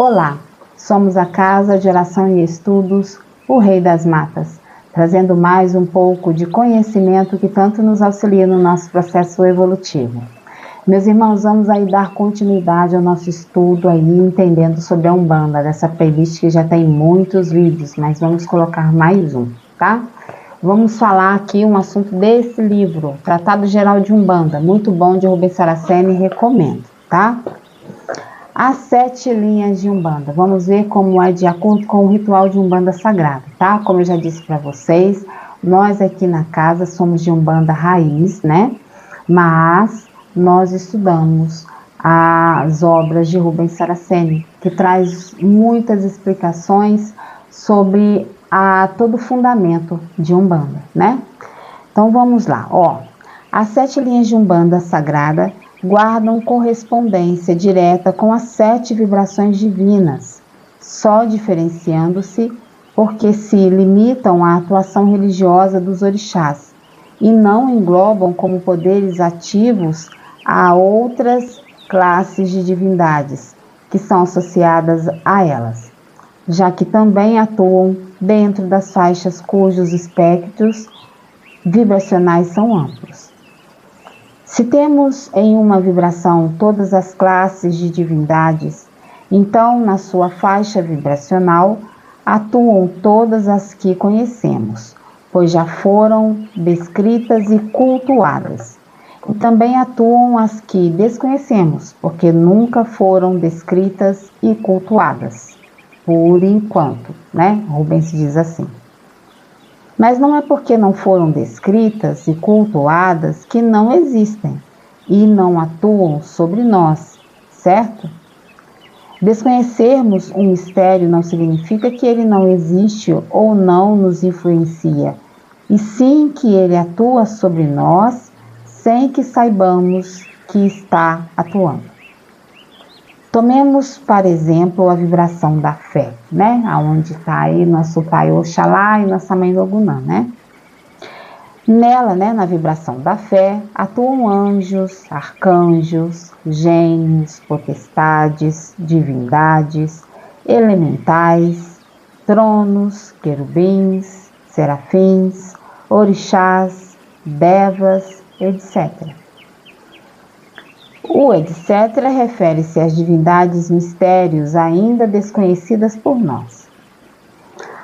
Olá, somos a Casa de Oração e Estudos, o Rei das Matas, trazendo mais um pouco de conhecimento que tanto nos auxilia no nosso processo evolutivo. Meus irmãos, vamos aí dar continuidade ao nosso estudo aí, entendendo sobre a Umbanda, dessa playlist que já tem muitos vídeos, mas vamos colocar mais um, tá? Vamos falar aqui um assunto desse livro, Tratado Geral de Umbanda, muito bom, de Rubens Saraceni, recomendo, tá? As 7 linhas de Umbanda, vamos ver como é de acordo com o ritual de Umbanda sagrado, tá? Como eu já disse para vocês, nós aqui na casa somos de Umbanda raiz, né? Mas nós estudamos as obras de Rubens Saraceni, que traz muitas explicações sobre todo o fundamento de Umbanda, né? Então vamos lá, ó. As 7 linhas de Umbanda sagrada guardam correspondência direta com as 7 vibrações divinas, só diferenciando-se porque se limitam à atuação religiosa dos orixás e não englobam como poderes ativos a outras classes de divindades que são associadas a elas, já que também atuam dentro das faixas cujos espectros vibracionais são amplos. Se temos em uma vibração todas as classes de divindades, então na sua faixa vibracional atuam todas as que conhecemos, pois já foram descritas e cultuadas. E também atuam as que desconhecemos, porque nunca foram descritas e cultuadas, por enquanto, né? Rubens diz assim. Mas não é porque não foram descritas e cultuadas que não existem e não atuam sobre nós, certo? Desconhecermos um mistério não significa que ele não existe ou não nos influencia, e sim que ele atua sobre nós sem que saibamos que está atuando. Tomemos, por exemplo, a vibração da fé, né? Onde está aí nosso pai Oxalá e nossa mãe Ogunã, né? Nela, né, na vibração da fé, atuam anjos, arcanjos, gênios, potestades, divindades, elementais, tronos, querubins, serafins, orixás, devas, etc. O etc. refere-se às divindades mistérios ainda desconhecidas por nós.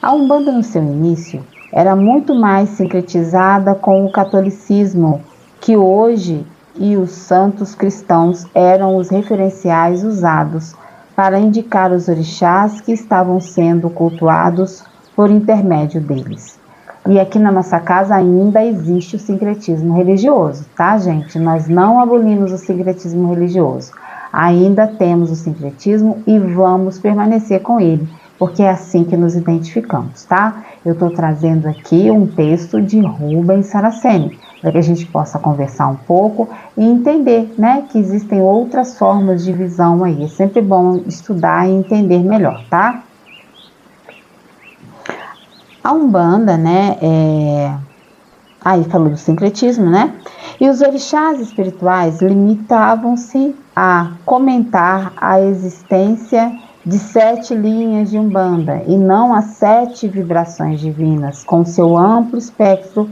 A Umbanda, no seu início, era muito mais sincretizada com o catolicismo que hoje, e os santos cristãos eram os referenciais usados para indicar os orixás que estavam sendo cultuados por intermédio deles. E aqui na nossa casa ainda existe o sincretismo religioso, tá, gente? Nós não abolimos o sincretismo religioso. Ainda temos o sincretismo e vamos permanecer com ele, porque é assim que nos identificamos, tá? Eu estou trazendo aqui um texto de Rubens Saraceni, para que a gente possa conversar um pouco e entender, né, que existem outras formas de visão aí. É sempre bom estudar e entender melhor, tá? A Umbanda, né, aí falou do sincretismo, né? E os orixás espirituais limitavam-se a comentar a existência de 7 linhas de Umbanda e não as 7 vibrações divinas, com seu amplo espectro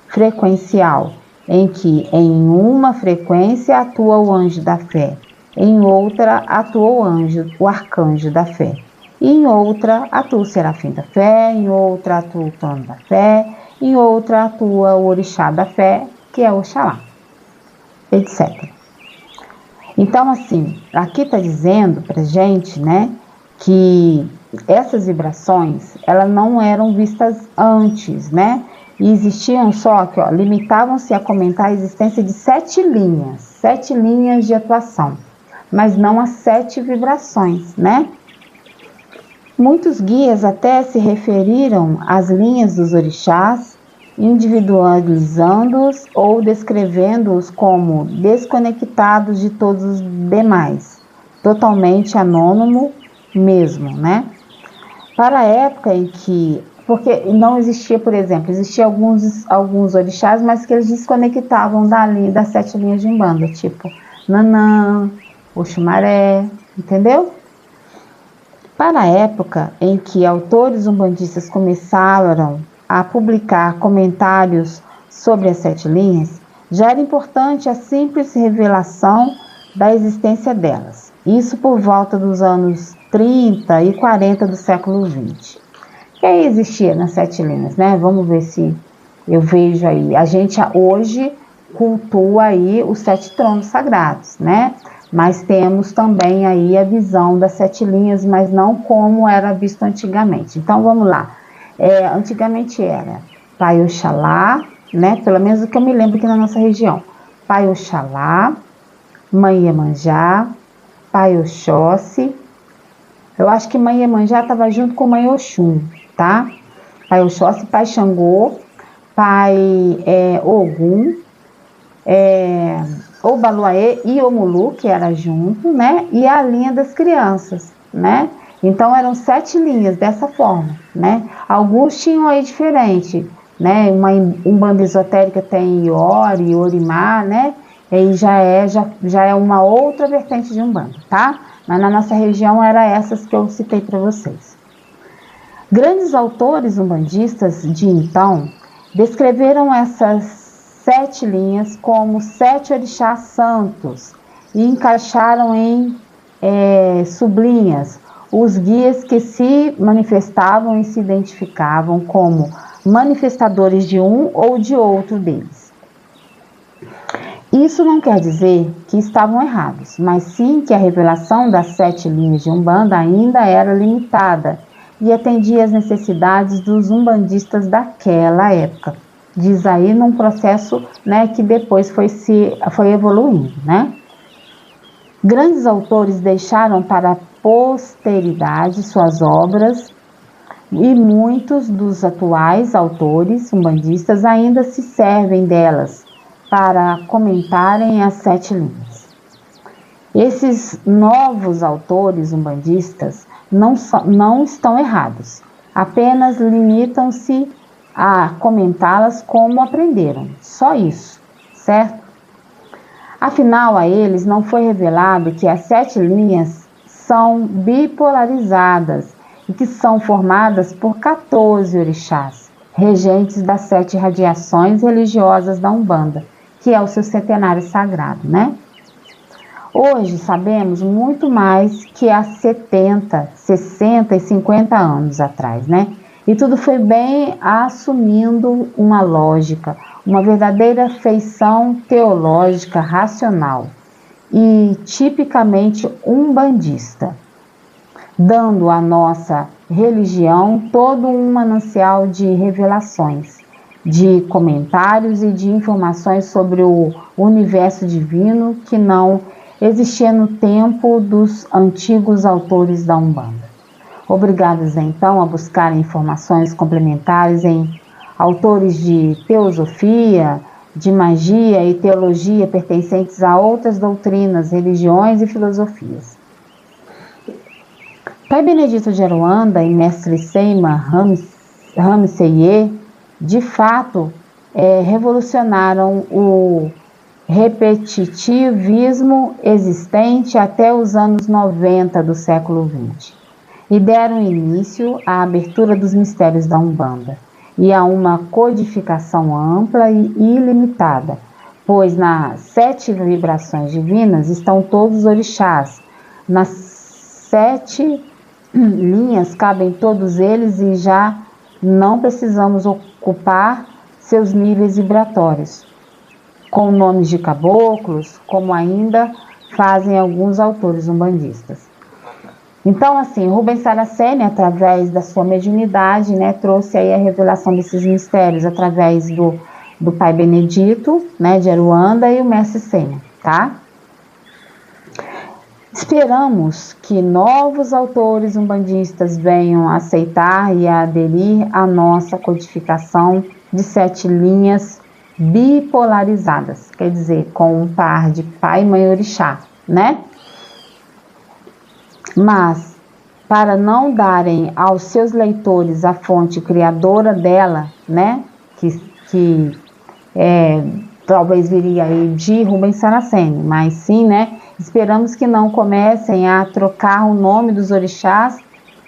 frequencial, em que em uma frequência atua o anjo da fé, em outra atua o arcanjo da fé, e em outra atua o serafim da fé, em outra atua o trono da fé, em outra atua o orixá da fé, que é Oxalá, etc. Então, assim, aqui está dizendo pra gente, né, que essas vibrações, elas não eram vistas antes, né, e existiam só que, ó, limitavam-se a comentar a existência de 7 linhas de atuação, mas não as 7 vibrações, né? Muitos guias até se referiram às linhas dos orixás, individualizando-os ou descrevendo-os como desconectados de todos os demais, totalmente anônimo mesmo, né? Para a época em que, porque não existia, por exemplo, existia alguns orixás, mas que eles desconectavam das 7 linhas de Umbanda, tipo Nanã, Oxumaré, entendeu? Para a época em que autores umbandistas começaram a publicar comentários sobre as 7 linhas, já era importante a simples revelação da existência delas. Isso por volta dos anos 30 e 40 do século XX. O que aí existia nas 7 linhas, né? Vamos ver se eu vejo aí. A gente hoje cultua aí os 7 tronos sagrados, né? Mas temos também aí a visão das 7 linhas, mas não como era visto antigamente. Então, vamos lá. Antigamente era Pai Oxalá, né? Pelo menos o que eu me lembro aqui na nossa região. Pai Oxalá, Mãe Iemanjá, Pai Oxóssi. Eu acho que Mãe Iemanjá estava junto com Mãe Oxum, tá? Pai Oxóssi, Pai Xangô, Pai Ogum, Obaluaê e Omulu, que era junto, né? E a linha das crianças, né? Então eram 7 linhas dessa forma, né? Alguns tinham aí diferente, né? Uma umbanda esotérica tem Iori, Orimá, né? E aí já é uma outra vertente de umbanda, tá? Mas na nossa região era essas que eu citei para vocês. Grandes autores umbandistas de então descreveram essas 7 linhas como 7 orixás santos e encaixaram em sublinhas os guias que se manifestavam e se identificavam como manifestadores de um ou de outro deles. Isso não quer dizer que estavam errados, mas sim que a revelação das 7 linhas de Umbanda ainda era limitada e atendia às necessidades dos umbandistas daquela época. Diz aí num processo, né, que depois foi evoluindo, né? Grandes autores deixaram para a posteridade suas obras e muitos dos atuais autores umbandistas ainda se servem delas para comentarem as 7 linhas. Esses novos autores umbandistas não estão errados, apenas limitam-se a comentá-las como aprenderam, só isso, certo? Afinal, a eles não foi revelado que as 7 linhas são bipolarizadas e que são formadas por 14 orixás, regentes das 7 radiações religiosas da Umbanda, que é o seu centenário sagrado, né? Hoje sabemos muito mais que há 70, 60 e 50 anos atrás, né? E tudo foi bem assumindo uma lógica, uma verdadeira feição teológica racional e tipicamente umbandista, dando à nossa religião todo um manancial de revelações, de comentários e de informações sobre o universo divino que não existia no tempo dos antigos autores da Umbanda. Obrigados então a buscar informações complementares em autores de teosofia, de magia e teologia pertencentes a outras doutrinas, religiões e filosofias. Pai Benedito de Aruanda e Mestre Seima Ramseye, de fato, revolucionaram o repetitivismo existente até os anos 90 do século XX e deram início à abertura dos mistérios da Umbanda e a uma codificação ampla e ilimitada, pois nas 7 vibrações divinas estão todos os orixás, nas 7 linhas cabem todos eles e já não precisamos ocupar seus níveis vibratórios, com nomes de caboclos, como ainda fazem alguns autores umbandistas. Então, assim, Rubens Saraceni, através da sua mediunidade, né, trouxe aí a revelação desses mistérios através do Pai Benedito, né, de Aruanda e o Mestre Seima, tá? Esperamos que novos autores umbandistas venham a aceitar e a aderir à nossa codificação de 7 linhas bipolarizadas, quer dizer, com um par de Pai, Mãe e Orixá, né? Mas, para não darem aos seus leitores a fonte criadora dela, né, que talvez viria aí de Rubens Saraceni, mas sim, né, esperamos que não comecem a trocar o nome dos orixás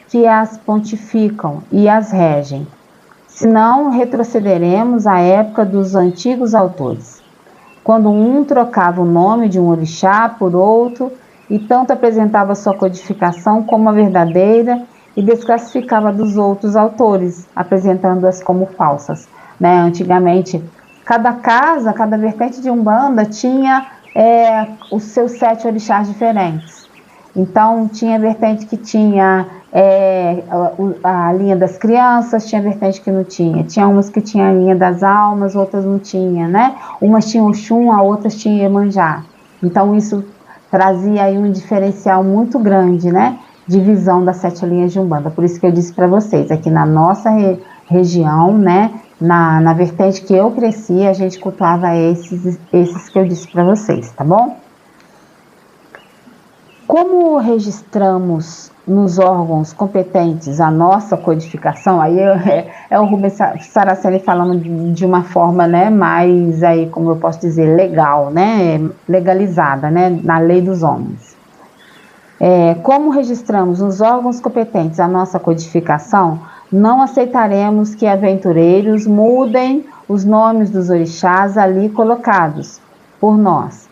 que as pontificam e as regem. Senão, retrocederemos à época dos antigos autores, quando um trocava o nome de um orixá por outro e tanto apresentava sua codificação como a verdadeira e desclassificava dos outros autores, apresentando-as como falsas. Antigamente, cada casa, cada vertente de Umbanda tinha os seus 7 orixás diferentes. Então, tinha vertente que tinha a linha das crianças, tinha vertente que não tinha. Tinha umas que tinha a linha das almas, outras não tinha, né? Umas tinham Oxum, a outras tinham Iemanjá. Então, isso trazia aí um diferencial muito grande, né? De visão das 7 linhas de Umbanda. Por isso que eu disse para vocês, aqui na nossa região, né? Na vertente que eu cresci, a gente cultuava esses que eu disse para vocês, tá bom? Como registramos nos órgãos competentes a nossa codificação, aí é o Rubens Saraceni falando de uma forma, né, mais, aí, como eu posso dizer, legal, né, legalizada, né, na lei dos homens. Como registramos nos órgãos competentes a nossa codificação, não aceitaremos que aventureiros mudem os nomes dos orixás ali colocados por nós.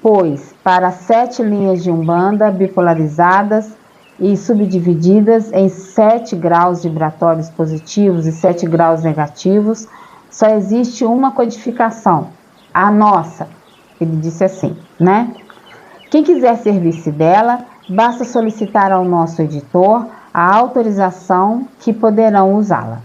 Pois, para 7 linhas de Umbanda bipolarizadas e subdivididas em 7 graus vibratórios positivos e 7 graus negativos, só existe uma codificação, a nossa. Ele disse assim, né? Quem quiser servir-se dela, basta solicitar ao nosso editor a autorização que poderão usá-la.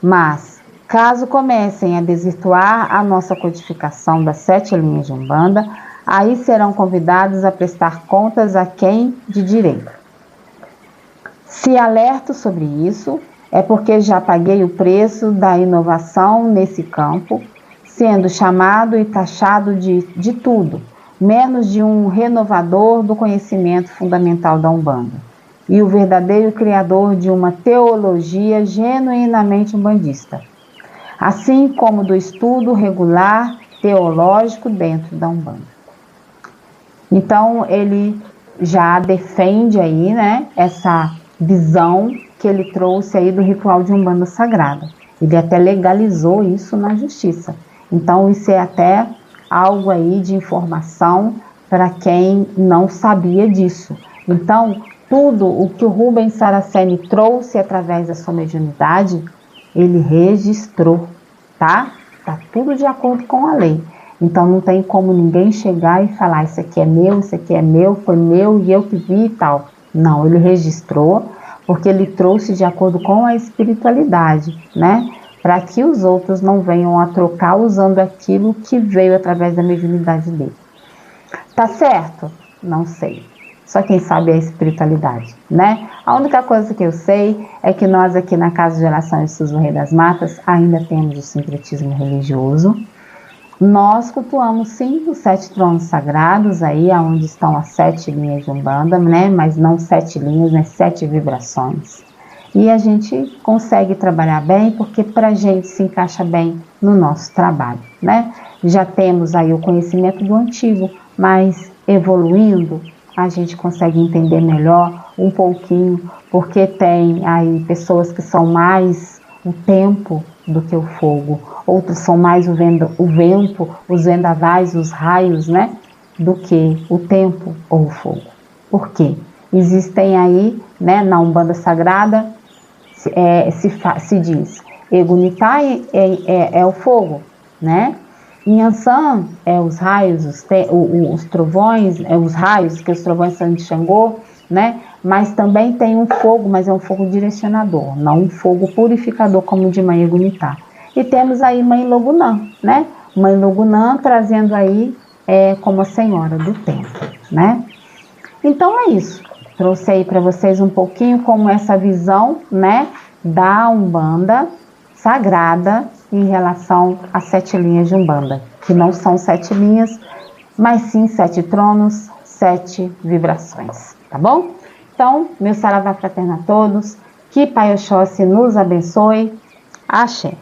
Mas, caso comecem a desvirtuar a nossa codificação das 7 linhas de Umbanda, aí serão convidados a prestar contas a quem de direito. Se alerto sobre isso, é porque já paguei o preço da inovação nesse campo, sendo chamado e taxado de tudo, menos de um renovador do conhecimento fundamental da Umbanda, e o verdadeiro criador de uma teologia genuinamente umbandista, assim como do estudo regular teológico dentro da Umbanda. Então, ele já defende aí, né, essa visão que ele trouxe aí do ritual de Umbanda sagrada. Ele até legalizou isso na justiça. Então, isso é até algo aí de informação para quem não sabia disso. Então, tudo o que o Rubens Saraceni trouxe através da sua mediunidade, ele registrou, tá? Tá tudo de acordo com a lei. Então, não tem como ninguém chegar e falar, isso aqui é meu, isso aqui é meu, foi meu e eu que vi e tal. Não, ele registrou, porque ele trouxe de acordo com a espiritualidade, né? Para que os outros não venham a trocar usando aquilo que veio através da mediunidade dele. Tá certo? Não sei. Só quem sabe é a espiritualidade, né? A única coisa que eu sei é que nós aqui na Casa de Oração e Estudos do Rei das Matas ainda temos o sincretismo religioso. Nós cultuamos sim os 7 tronos sagrados, aí onde estão as 7 linhas de Umbanda, né? Mas não 7 linhas, né? 7 vibrações. E a gente consegue trabalhar bem, porque para a gente se encaixa bem no nosso trabalho, né? Já temos aí o conhecimento do antigo, mas evoluindo, a gente consegue entender melhor um pouquinho, porque tem aí pessoas que são mais o tempo do que o fogo, outros são mais o vento, os vendavais, os raios, né, do que o tempo ou o fogo. Por quê? Existem aí, né, na Umbanda Sagrada, se diz, Egunitá é o fogo, né? Inhansã é os raios, os trovões, os raios, que os trovões são de Xangô, né? Mas também tem um fogo, mas é um fogo direcionador, não um fogo purificador como o de Mãe Egunitá. E temos aí Mãe Logunã, né? Mãe Logunã trazendo aí como a Senhora do Tempo, né? Então é isso. Trouxe aí para vocês um pouquinho como essa visão, né, da Umbanda sagrada em relação às 7 linhas de Umbanda, que não são 7 linhas, mas sim 7 tronos, 7 vibrações, tá bom? Então, meu saravá fraterno a todos, que Pai Oxóssi nos abençoe. Axé.